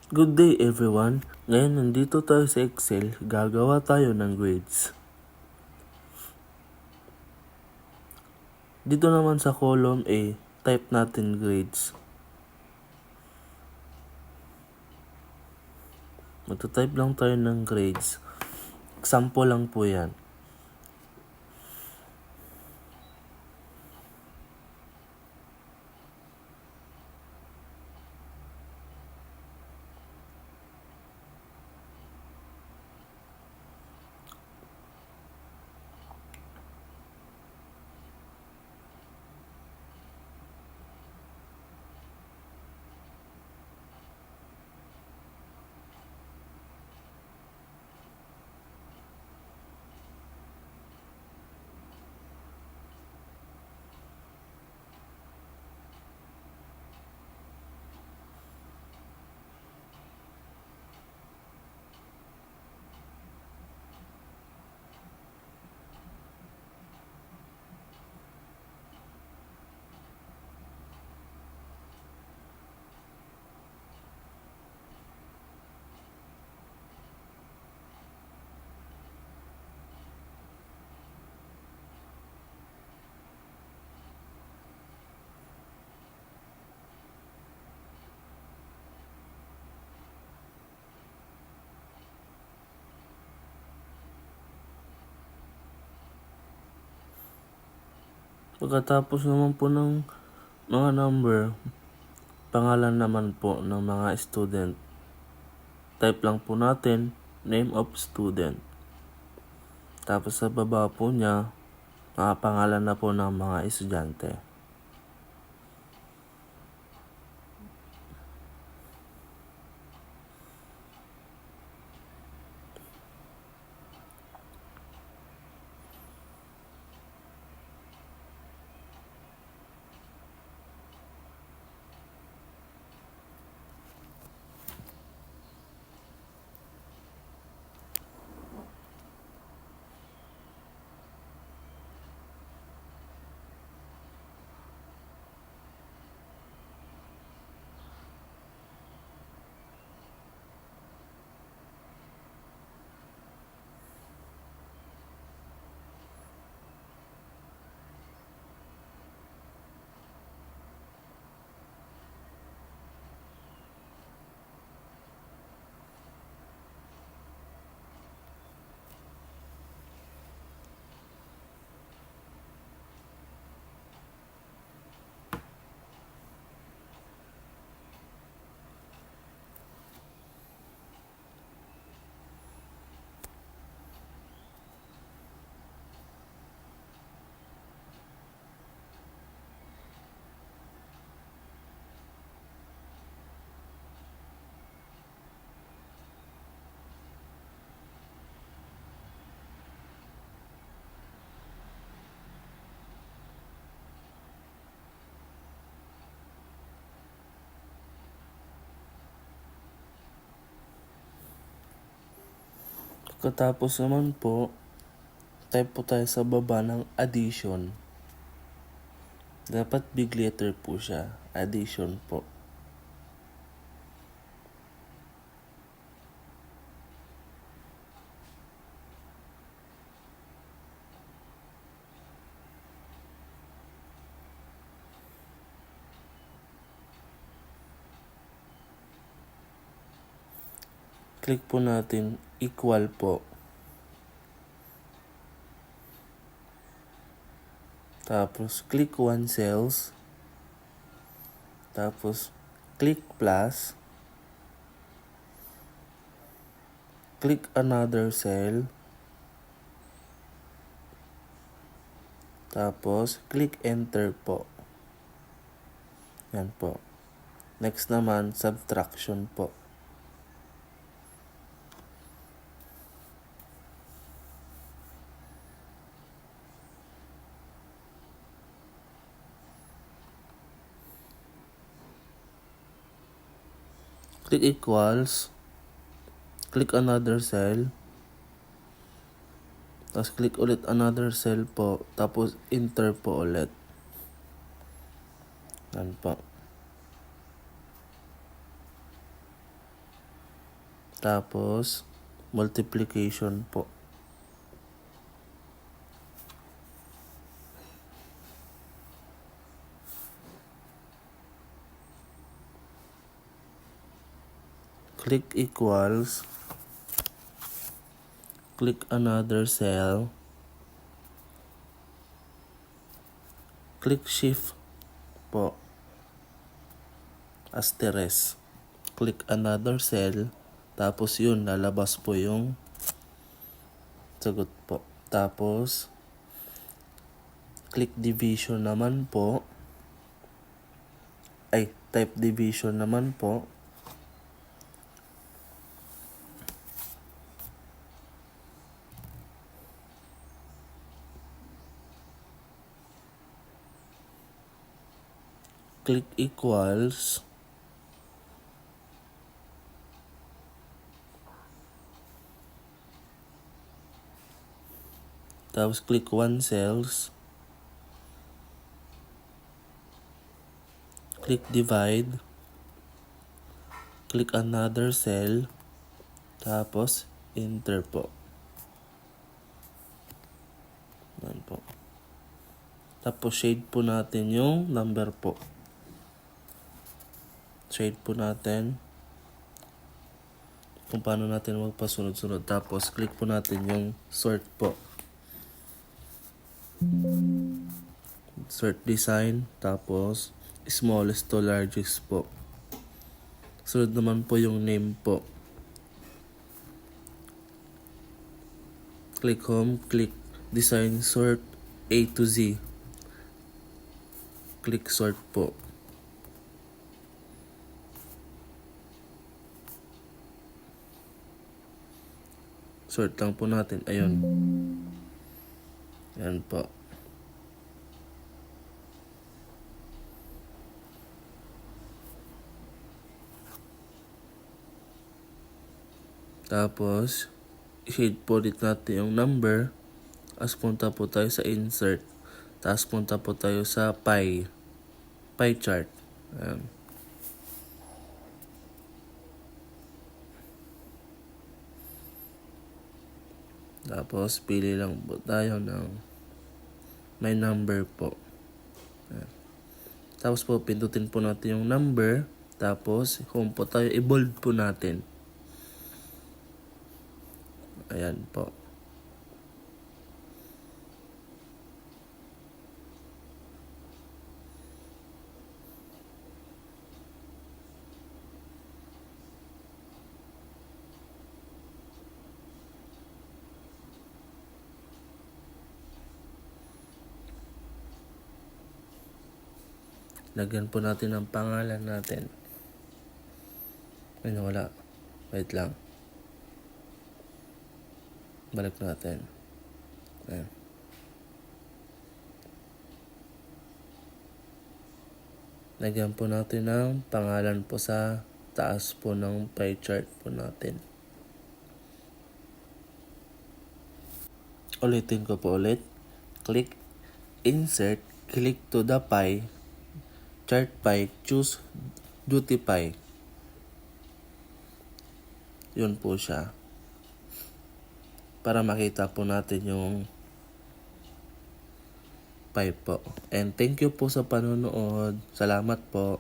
Good day everyone! Ngayon nandito tayo sa Excel, gagawa tayo ng grades. Dito naman sa column A, type natin grades. Magta-type lang tayo ng grades. Example lang po yan. Pagkatapos naman po ng mga number, pangalan naman po ng mga student. Type lang po natin, name of student. Tapos sa baba po niya, pangalan na po ng mga estudyante. Pagkatapos naman po, type po tayo sa baba ng addition. Dapat big letter po siya, addition po. Click po natin equal po. Tapos click one cells. Tapos click plus. Click another cell. Tapos click enter po. Yan po. Next naman subtraction po. Click equals, click another cell, tapos click ulit another cell po, tapos enter po ulit. Yan po. Tapos, multiplication po. Click equals. Click another cell. Click shift po. Asterisk. Click another cell. Tapos yun, lalabas po yung sagot po. Tapos, click division naman po. Type division naman po. Click equals. Tapos click one cells. Click divide. Click another cell. Tapos enter po. Yan po. Tapos shade po natin yung number po. Shade po natin kung paano natin magpasunod-sunod. Tapos click po natin yung sort po. Sort design. Tapos smallest to largest po. Sunod naman po yung name po. Click home. Click design sort A to Z. Click sort po. Sort lang po natin. Ayun. Yan po. Tapos, i-shade po ulit natin yung number. As punta po tayo sa insert. Tapos punta po tayo sa pie chart. Ayan. Tapos, pili lang po tayo ng may number po. Ayan. Tapos po, pindutin po natin yung number. Tapos, home po tayo. I-bold po natin. Ayan po. Lagyan po natin ang pangalan natin. Ay, wala. Wait lang. Balik natin. Ayan. Lagyan po natin ng pangalan po sa taas po ng pie chart po natin. Ulitin ko po ulit. Click insert. Click to the pie. Chart pie. Choose duty pie. Yun po siya. Para makita po natin yung pie po. And thank you po sa panonood. Salamat po.